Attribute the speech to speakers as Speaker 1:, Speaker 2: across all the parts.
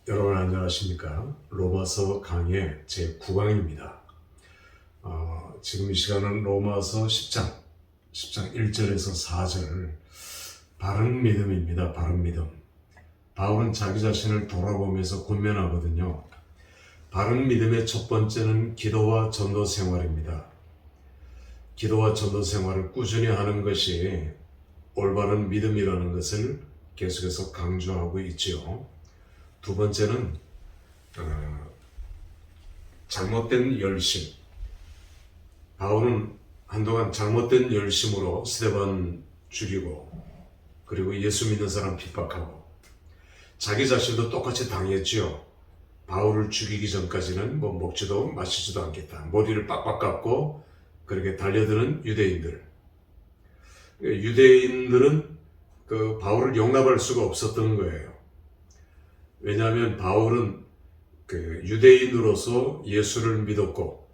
Speaker 1: 여러분 안녕하십니까? 로마서 강의 제9강입니다. 지금 이 시간은 로마서 10장 1절에서 4절 바른 믿음입니다. 바른 믿음. 바울은 자기 자신을 돌아보면서 권면하거든요. 바른 믿음의 첫 번째는 기도와 전도 생활입니다. 기도와 전도 생활을 꾸준히 하는 것이 올바른 믿음이라는 것을 계속해서 강조하고 있지요. 두 번째는 잘못된 열심. 바울은 한동안 잘못된 열심으로 스데반 죽이고 그리고 예수 믿는 사람 핍박하고 자기 자신도 똑같이 당했지요. 바울을 죽이기 전까지는 먹지도 마시지도 않겠다. 머리를 빡빡 깎고 그렇게 달려드는 유대인들. 유대인들은 그 바울을 용납할 수가 없었던 거예요. 왜냐하면 바울은 그 유대인으로서 예수를 믿었고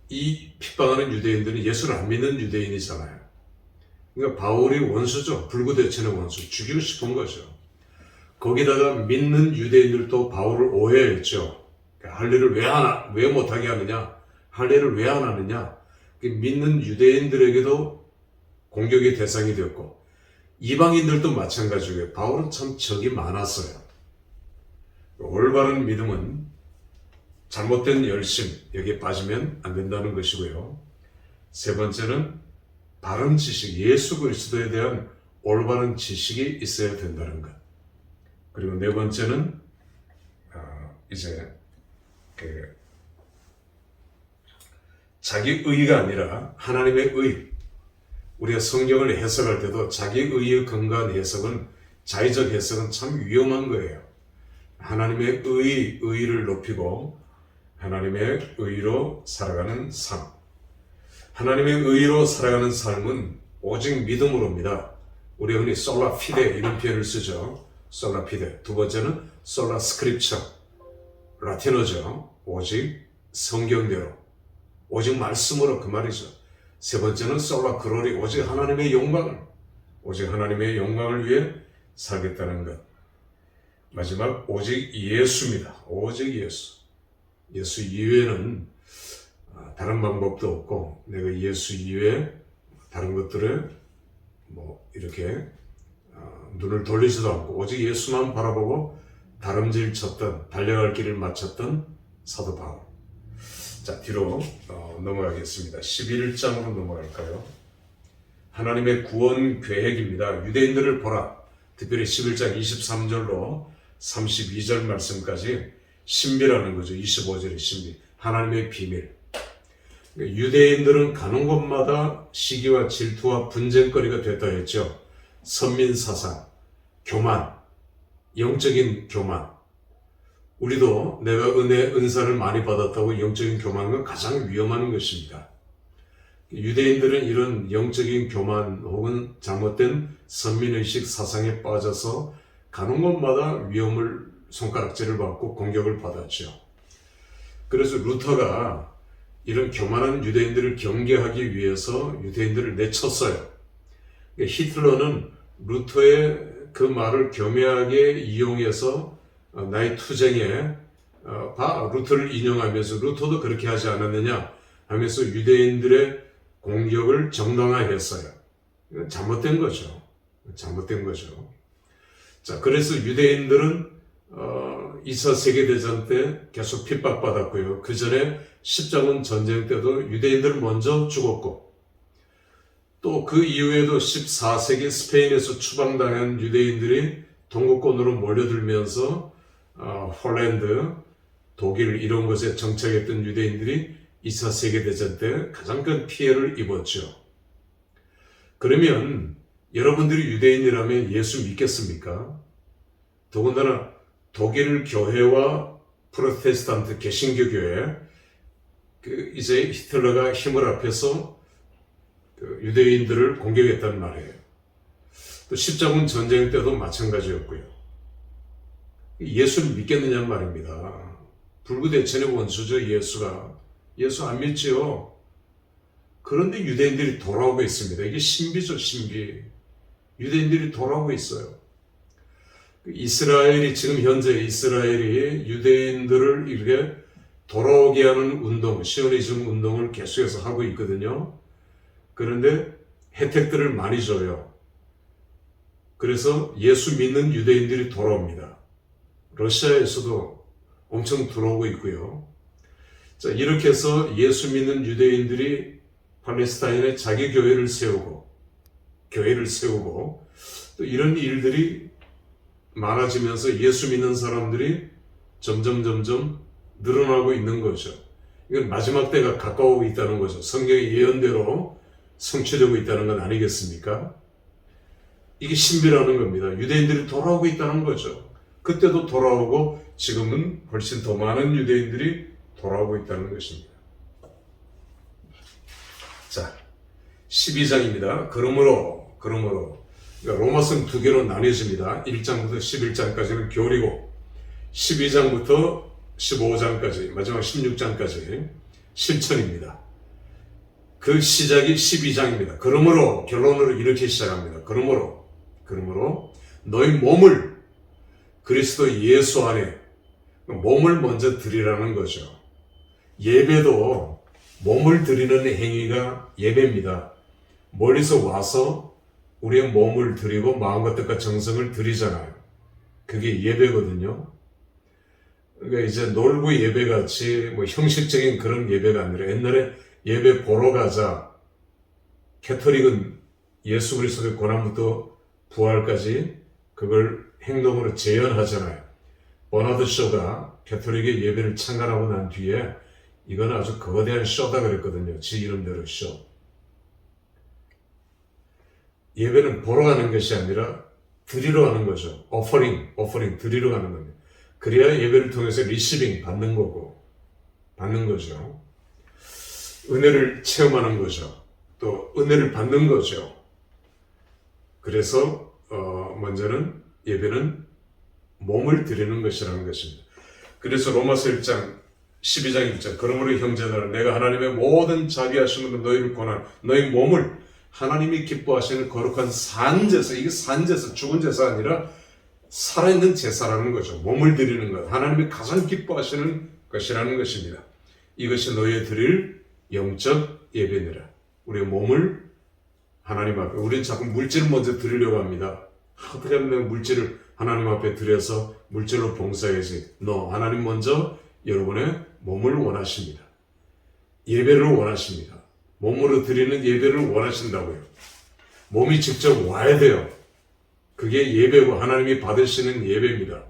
Speaker 1: 이 핍박하는 유대인들은 예수를 안 믿는 유대인이잖아요. 그러니까 바울이 원수죠. 불구대천의 원수. 죽이고 싶은 거죠. 거기다가 믿는 유대인들도 바울을 오해했죠. 할 일을 왜 못하게 하느냐? 할 일을 왜 안 하느냐? 믿는 유대인들에게도 공격의 대상이 되었고 이방인들도 마찬가지고요. 바울은 참 적이 많았어요. 올바른 믿음은 잘못된 열심, 여기에 빠지면 안 된다는 것이고요. 세 번째는 바른 지식, 예수 그리스도에 대한 올바른 지식이 있어야 된다는 것. 그리고 네 번째는 자기 의가 아니라 하나님의 의. 우리가 성경을 해석할 때도 자기 의에 근거한 해석은 자의적 해석은 참 위험한 거예요. 하나님의 의를 높이고 하나님의 의로 살아가는 삶. 하나님의 의로 살아가는 삶은 오직 믿음으로입니다. 우리 흔히 솔라 피데 이런 표현을 쓰죠. 솔라 피데. 두 번째는 솔라 스크립처. 라틴어죠. 오직 성경대로. 오직 말씀으로 그 말이죠. 세 번째는 솔라 그로리. 오직 하나님의 영광을 위해 살겠다는 것. 마지막 오직 예수입니다. 오직 예수. 예수 이외에는 다른 방법도 없고 내가 예수 이외에 다른 것들에 이렇게 눈을 돌리지도 않고 오직 예수만 바라보고 다름질 쳤던 달려갈 길을 마쳤던 사도 바울. 자, 뒤로 넘어가겠습니다. 11장으로 넘어갈까요? 하나님의 구원 계획입니다. 유대인들을 보라. 특별히 11장 23절로 32절 말씀까지 신비라는 거죠. 25절의 신비. 하나님의 비밀. 유대인들은 가는 곳마다 시기와 질투와 분쟁거리가 됐다 했죠. 선민사상, 교만, 영적인 교만. 우리도 내가 은사를 많이 받았다고 영적인 교만은 가장 위험한 것입니다. 유대인들은 이런 영적인 교만 혹은 잘못된 선민의식 사상에 빠져서 가는 곳마다 손가락질을 받고 공격을 받았죠. 그래서 루터가 이런 교만한 유대인들을 경계하기 위해서 유대인들을 내쳤어요. 히틀러는 루터의 그 말을 교묘하게 이용해서 나의 투쟁에 루터를 인용하면서 루터도 그렇게 하지 않았느냐 하면서 유대인들의 공격을 정당화했어요. 잘못된 거죠. 자, 그래서 유대인들은 2차 세계대전 때 계속 핍박받았고요. 그 전에 십자군 전쟁 때도 유대인들은 먼저 죽었고 또 그 이후에도 14세기 스페인에서 추방당한 유대인들이 동구권으로 몰려들면서 홀랜드, 독일 이런 곳에 정착했던 유대인들이 2차 세계대전 때 가장 큰 피해를 입었죠. 그러면 여러분들이 유대인이라면 예수 믿겠습니까? 더군다나 독일 교회와 프로테스탄트 개신교 교회, 이제 히틀러가 힘을 합해서 유대인들을 공격했단 말이에요. 또 십자군 전쟁 때도 마찬가지였고요. 예수를 믿겠느냐는 말입니다. 불구대천의 원수죠, 예수가. 예수 안 믿지요. 그런데 유대인들이 돌아오고 있습니다. 이게 신비죠, 신비. 유대인들이 돌아오고 있어요. 이스라엘이 지금 현재 이스라엘이 유대인들을 이렇게 돌아오게 하는 운동, 시오니즘 운동을 계속해서 하고 있거든요. 그런데 혜택들을 많이 줘요. 그래서 예수 믿는 유대인들이 돌아옵니다. 러시아에서도 엄청 들어오고 있고요. 자, 이렇게 해서 예수 믿는 유대인들이 팔레스타인에 자기 교회를 세우고 또 이런 일들이 많아지면서 예수 믿는 사람들이 점점 늘어나고 있는 거죠. 이건 마지막 때가 가까우고 있다는 거죠. 성경의 예언대로 성취되고 있다는 건 아니겠습니까? 이게 신비라는 겁니다. 유대인들이 돌아오고 있다는 거죠. 그때도 돌아오고 지금은 훨씬 더 많은 유대인들이 돌아오고 있다는 것입니다. 자, 12장입니다. 그러므로 그러니까 로마서는 두 개로 나뉘어집니다. 1장부터 11장까지는 교리고 12장부터 15장까지 마지막 16장까지 실천입니다. 그 시작이 12장입니다. 그러므로 결론으로 이렇게 시작합니다. 그러므로 너희 몸을 그리스도 예수 안에 몸을 먼저 드리라는 거죠. 예배도 몸을 드리는 행위가 예배입니다. 멀리서 와서 우리의 몸을 드리고 마음과 뜻과 정성을 드리잖아요. 그게 예배거든요. 그러니까 이제 놀부 예배같이 뭐 형식적인 그런 예배가 아니라 옛날에 예배 보러 가자. 캐토릭은 예수 그리스도의 고난부터 부활까지 그걸 행동으로 재현하잖아요. 버나드 쇼가 캐토릭의 예배를 창간하고 난 뒤에 이건 아주 거대한 쇼다 그랬거든요. 지 이름대로 쇼. 예배는 보러 가는 것이 아니라 드리러 가는 거죠. 오퍼링 드리러 가는 겁니다. 그래야 예배를 통해서 리시빙 받는 거죠. 은혜를 체험하는 거죠. 또 은혜를 받는 거죠. 그래서 먼저는 예배는 몸을 드리는 것이라는 것입니다. 그래서 로마서 1장 12장 1절 그러므로 형제들아 내가 하나님의 모든 자비하심으로 너희를 권한 너희 몸을 하나님이 기뻐하시는 거룩한 산제사, 이게 산제사, 죽은 제사 아니라 살아있는 제사라는 거죠. 몸을 드리는 것, 하나님이 가장 기뻐하시는 것이라는 것입니다. 이것이 너희의 드릴 영적 예배니라. 우리의 몸을 하나님 앞에, 우리는 자꾸 물질을 먼저 드리려고 합니다. 어떻게 하면 내가 물질을 하나님 앞에 드려서 물질로 봉사해야지. 하나님 먼저 여러분의 몸을 원하십니다. 예배를 원하십니다. 몸으로 드리는 예배를 원하신다고요. 몸이 직접 와야 돼요. 그게 예배고 하나님이 받으시는 예배입니다.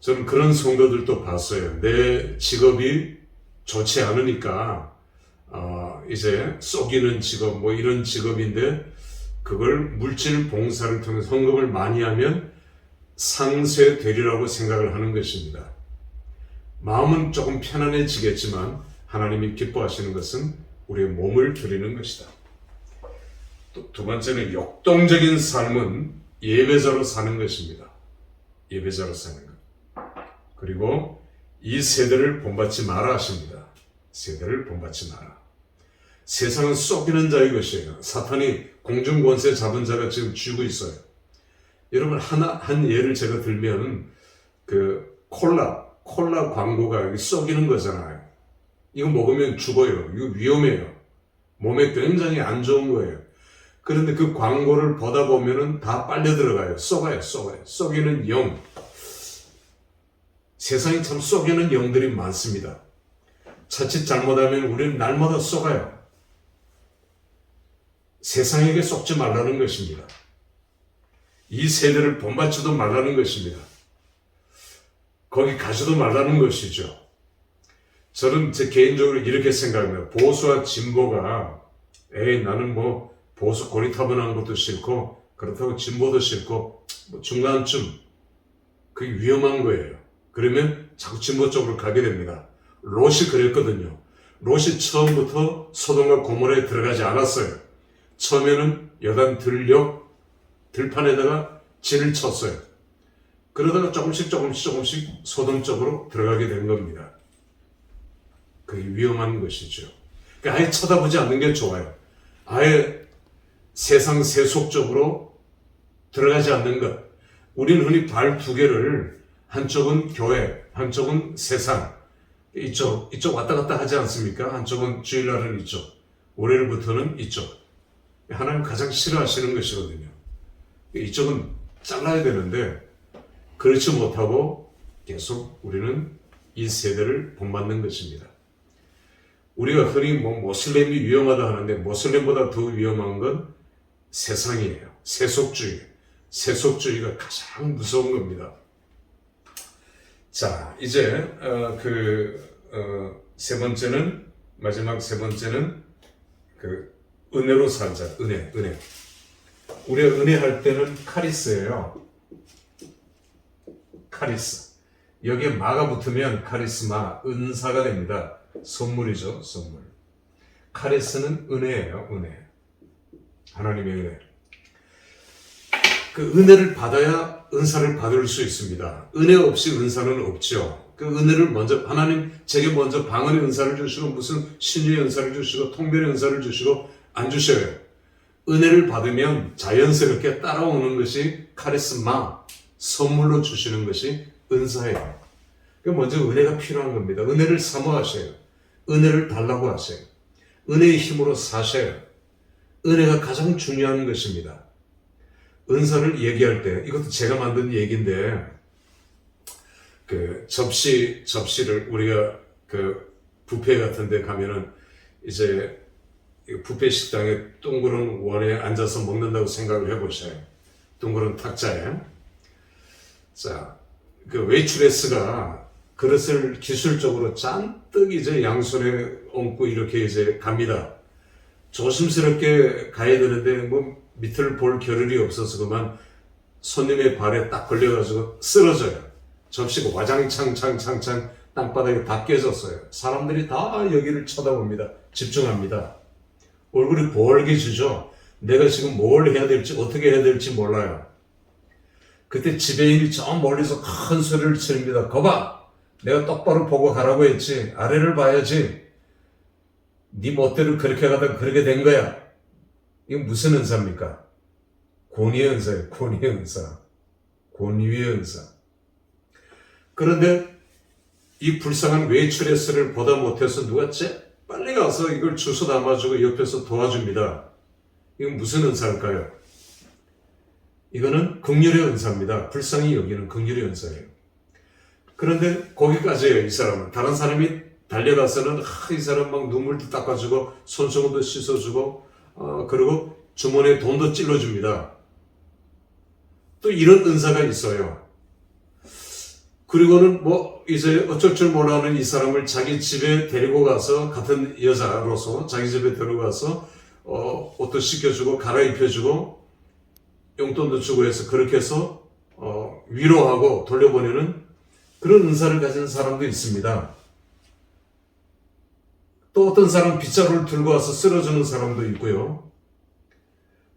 Speaker 1: 저는 그런 성도들도 봤어요. 내 직업이 좋지 않으니까 이제 쏘기는 직업 뭐 이런 직업인데 그걸 물질 봉사를 통해서 헌금을 많이 하면 상쇄되리라고 생각을 하는 것입니다. 마음은 조금 편안해지겠지만 하나님이 기뻐하시는 것은 우리의 몸을 드리는 것이다. 또 두 번째는 역동적인 삶은 예배자로 사는 것입니다. 예배자로 사는 것. 그리고 이 세대를 본받지 마라 하십니다. 세대를 본받지 마라. 세상은 쏘기는 자의 것이에요. 사탄이 공중권세 잡은 자가 지금 쥐고 있어요. 여러분 한 예를 제가 들면 그 콜라 광고가 쏘기는 거잖아요. 이거 먹으면 죽어요. 이거 위험해요. 몸에 굉장히 안 좋은 거예요. 그런데 그 광고를 보다 보면은 다 빨려 들어가요. 쏘가요. 쏘기는 영. 세상에 참 쏘기는 영들이 많습니다. 자칫 잘못하면 우리는 날마다 쏘가요. 세상에게 쏘지 말라는 것입니다. 이 세대를 본받지도 말라는 것입니다. 거기 가지도 말라는 것이죠. 저는 제 개인적으로 이렇게 생각합니다. 보수와 진보가 나는 뭐 보수 고리타분한 것도 싫고 그렇다고 진보도 싫고 뭐 중간쯤 그게 위험한 거예요. 그러면 자꾸 진보 쪽으로 가게 됩니다. 롯이 그랬거든요. 롯이 처음부터 소돔과 고모라에 들어가지 않았어요. 처음에는 여단 들판에다가 진을 쳤어요. 그러다가 조금씩 소돔 쪽으로 들어가게 된 겁니다. 그게 위험한 것이죠. 그러니까 아예 쳐다보지 않는 게 좋아요. 아예 세상 세속적으로 들어가지 않는 것. 우리는 흔히 발 두 개를 한쪽은 교회, 한쪽은 세상, 이쪽 왔다 갔다 하지 않습니까? 한쪽은 주일날은 이쪽, 월요일부터는 이쪽. 하나님 가장 싫어하시는 것이거든요. 이쪽은 잘라야 되는데 그렇지 못하고 계속 우리는 이 세대를 본받는 것입니다. 우리가 흔히 모슬렘이 위험하다 하는데 모슬렘보다 더 위험한 건 세상이에요. 세속주의. 세속주의가 가장 무서운 겁니다. 자, 이제 세 번째는, 마지막 세 번째는 은혜로 살자. 은혜. 우리가 은혜할 때는 카리스예요. 카리스. 여기에 마가 붙으면 카리스마, 은사가 됩니다. 선물이죠, 선물. 카리스는 은혜예요, 은혜. 하나님의 은혜. 그 은혜를 받아야 은사를 받을 수 있습니다. 은혜 없이 은사는 없죠. 그 은혜를 먼저, 하나님 제게 먼저 방언의 은사를 주시고 무슨 신유의 은사를 주시고 통변의 은사를 주시고 안 주셔요. 은혜를 받으면 자연스럽게 따라오는 것이 카리스마, 선물로 주시는 것이 은사예요. 먼저 은혜가 필요한 겁니다. 은혜를 사모하셔요. 은혜를 달라고 하세요. 은혜의 힘으로 사셔요. 은혜가 가장 중요한 것입니다. 은사를 얘기할 때, 이것도 제가 만든 얘기인데, 접시를 우리가 뷔페 같은 데 가면은 이제 뷔페 식당에 둥그런 원에 앉아서 먹는다고 생각을 해보셔요. 둥그런 탁자에. 자, 웨이트레스가 그릇을 기술적으로 잔뜩 이제 양손에 얹고 이렇게 이제 갑니다. 조심스럽게 가야 되는데 밑을 볼 겨를이 없어서 그만 손님의 발에 딱 걸려가지고 쓰러져요. 접시가 와장창 땅바닥에 다 깨졌어요. 사람들이 다 여기를 쳐다봅니다. 집중합니다. 얼굴이 벌개지죠. 내가 지금 뭘 해야 될지 어떻게 해야 될지 몰라요. 그때 지배인이 저 멀리서 큰 소리를 칩니다. 거봐! 내가 똑바로 보고 가라고 했지. 아래를 봐야지. 네 멋대로 그렇게 가다가 그렇게 된 거야. 이건 무슨 은사입니까? 권위의 은사예요. 권위의 은사. 권위의 은사. 그런데 이 불쌍한 웨이트레스를 보다 못해서 누가 빨리 가서 이걸 주워 담아주고 옆에서 도와줍니다. 이건 무슨 은사일까요? 이거는 긍휼의 은사입니다. 불쌍히 여기는 긍휼의 은사예요. 그런데 거기까지예요, 이 사람은. 다른 사람이 달려가서는 이 사람 막 눈물도 닦아주고 손수건도 씻어주고 그리고 주머니에 돈도 찔러줍니다. 또 이런 은사가 있어요. 그리고는 이제 어쩔 줄 몰라하는 이 사람을 자기 집에 데리고 가서 같은 여자로서 자기 집에 데려가서 옷도 씻겨주고 갈아입혀주고 용돈도 주고 해서 그렇게 해서 위로하고 돌려보내는 그런 은사를 가진 사람도 있습니다. 또 어떤 사람 빗자루를 들고 와서 쓸어주는 사람도 있고요.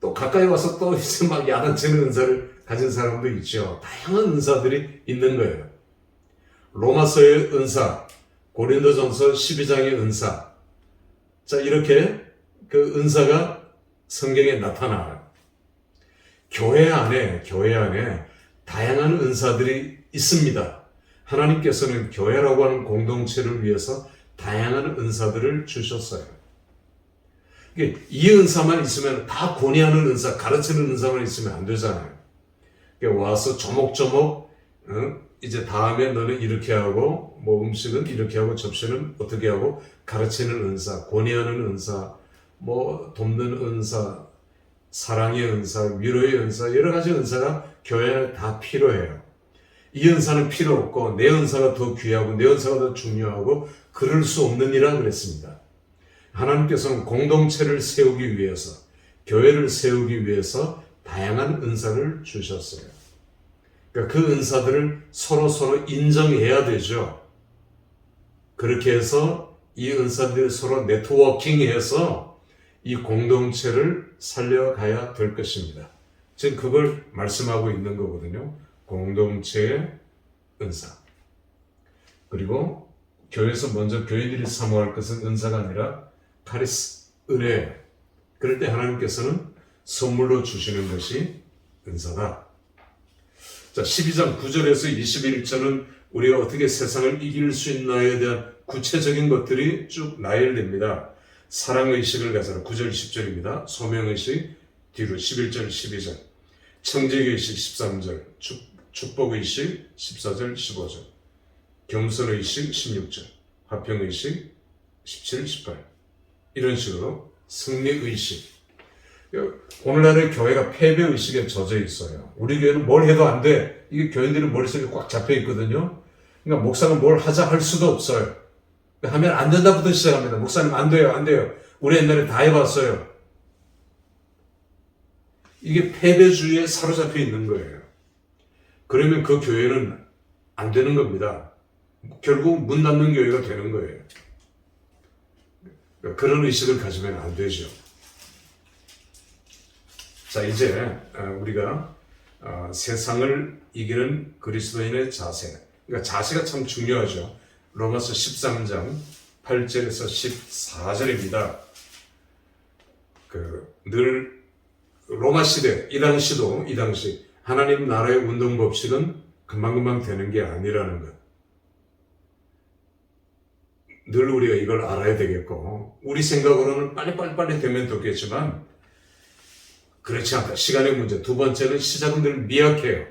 Speaker 1: 또 가까이 와서 또 이제 막 야단치는 은사를 가진 사람도 있죠. 다양한 은사들이 있는 거예요. 로마서의 은사, 고린도전서 12장의 은사. 자, 이렇게 그 은사가 성경에 나타나요. 교회 안에 다양한 은사들이 있습니다. 하나님께서는 교회라고 하는 공동체를 위해서 다양한 은사들을 주셨어요. 이 은사만 있으면 다 권위하는 은사, 가르치는 은사만 있으면 안 되잖아요. 와서 조목조목 이제 다음에 너는 이렇게 하고 음식은 이렇게 하고 접시는 어떻게 하고 가르치는 은사, 권위하는 은사, 돕는 은사, 사랑의 은사, 위로의 은사, 여러 가지 은사가 교회에 다 필요해요. 이 은사는 필요 없고 내 은사가 더 귀하고 내 은사가 더 중요하고 그럴 수 없느니라 그랬습니다. 하나님께서는 공동체를 세우기 위해서, 교회를 세우기 위해서 다양한 은사를 주셨어요. 그러니까 그 은사들을 서로 인정해야 되죠. 그렇게 해서 이 은사들을 서로 네트워킹해서 이 공동체를 살려가야 될 것입니다. 지금 그걸 말씀하고 있는 거거든요. 공동체의 은사. 그리고 교회에서 먼저 교인들이 사모할 것은 은사가 아니라 카리스, 은혜예요. 그럴 때 하나님께서는 선물로 주시는 것이 은사다. 자, 12장 9절에서 21절은 우리가 어떻게 세상을 이길 수 있나에 대한 구체적인 것들이 쭉 나열됩니다. 사랑의식을 가져라 9절 10절입니다. 소명의식 뒤로 11절 12절, 청지의식 13절, 축복의식 14절 15절, 겸손의식 16절, 화평의식 17, 18 이런 식으로 승리의식. 오늘날의 교회가 패배의식에 젖어 있어요. 우리 교회는 뭘 해도 안 돼. 이게 교인들의 머릿속에 꽉 잡혀 있거든요. 그러니까 목사는 뭘 하자 할 수도 없어요. 하면 안 된다부터 시작합니다. 목사님 안 돼요, 안 돼요. 우리 옛날에 다 해봤어요. 이게 패배주의에 사로잡혀 있는 거예요. 그러면 그 교회는 안 되는 겁니다. 결국 문 닫는 교회가 되는 거예요. 그런 의식을 가지면 안 되죠. 자, 이제 우리가 세상을 이기는 그리스도인의 자세, 그러니까 자세가 참 중요하죠. 로마서 13장 8절에서 14절입니다. 늘 로마 시대, 이 당시 하나님 나라의 운동 법칙은 금방금방 되는 게 아니라는 것. 늘 우리가 이걸 알아야 되겠고, 우리 생각으로는 빨리 되면 좋겠지만 그렇지 않다. 시간의 문제. 두 번째는 시작은 늘 미약해요.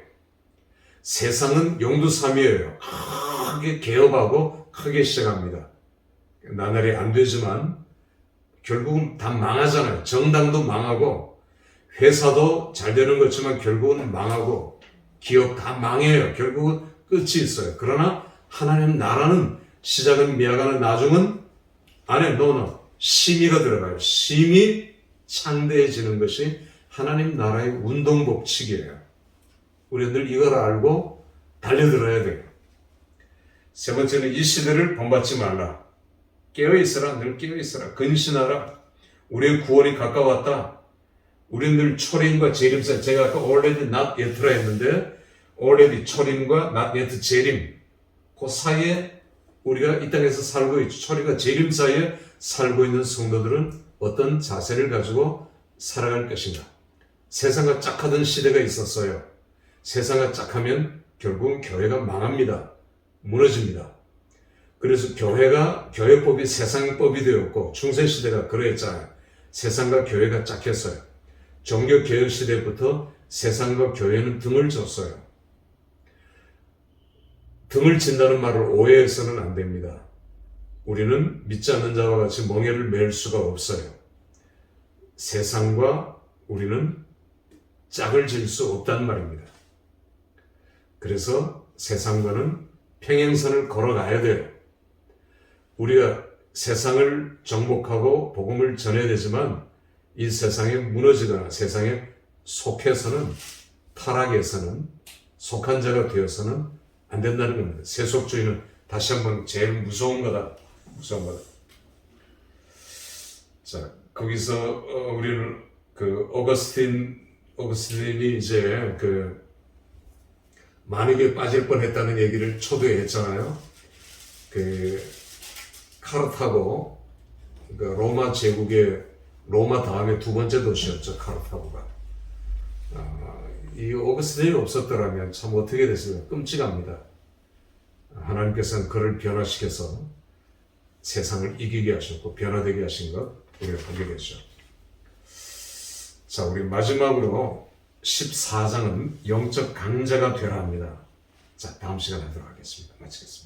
Speaker 1: 세상은 용두삼이에요. 크게 개업하고 크게 시작합니다. 나날이 안 되지만 결국은 다 망하잖아요. 정당도 망하고 회사도 잘 되는 것지만 결국은 망하고 기업 다 망해요. 결국은 끝이 있어요. 그러나 하나님 나라는 시작은 미약하는 나중은 안에 심의가 들어가요. 심히 창대해지는 것이 하나님 나라의 운동법칙이에요. 우리가 늘 이걸 알고 달려들어야 돼요. 세 번째는 이 시대를 본받지 말라. 깨어있어라. 늘 깨어있어라. 근신하라. 우리의 구원이 가까웠다. 우리는 늘 초림과 재림 사이, 제가 아까 already not yet라 했는데 already 초림과 not yet 재림, 그 사이에 우리가 이 땅에서 살고 있죠. 초림과 재림 사이에 살고 있는 성도들은 어떤 자세를 가지고 살아갈 것인가. 세상과 짝하던 시대가 있었어요. 세상과 짝하면 결국은 교회가 망합니다. 무너집니다. 그래서 교회법이 세상법이 되었고, 중세시대가 그랬잖아요. 세상과 교회가 짝했어요. 종교개혁 시대부터 세상과 교회는 등을 줬어요. 등을 진다는 말을 오해해서는 안 됩니다. 우리는 믿지 않는 자와 같이 멍에를 맬 수가 없어요. 세상과 우리는 짝을 질 수 없단 말입니다. 그래서 세상과는 평행선을 걸어가야 돼요. 우리가 세상을 정복하고 복음을 전해야 되지만 이 세상에 무너지거나 세상에 속해서는, 타락해서는, 속한 자가 되어서는 안 된다는 겁니다. 세속주의는 다시 한번 제일 무서운 거다. 자, 거기서 우리는 오거스틴이 이제 만약에 빠질 뻔했다는 얘기를 초두에 했잖아요. 카르타고, 로마 제국의 로마 다음에 두 번째 도시였죠. 카르타고가. 이 오거스틴이 없었더라면 참 어떻게 됐을까 끔찍합니다. 하나님께서는 그를 변화시켜서 세상을 이기게 하셨고 변화되게 하신 것 우리가 보게 되죠. 자, 우리 마지막으로 14장은 영적 강자가 되라 합니다. 자, 다음 시간에 하도록 하겠습니다. 마치겠습니다.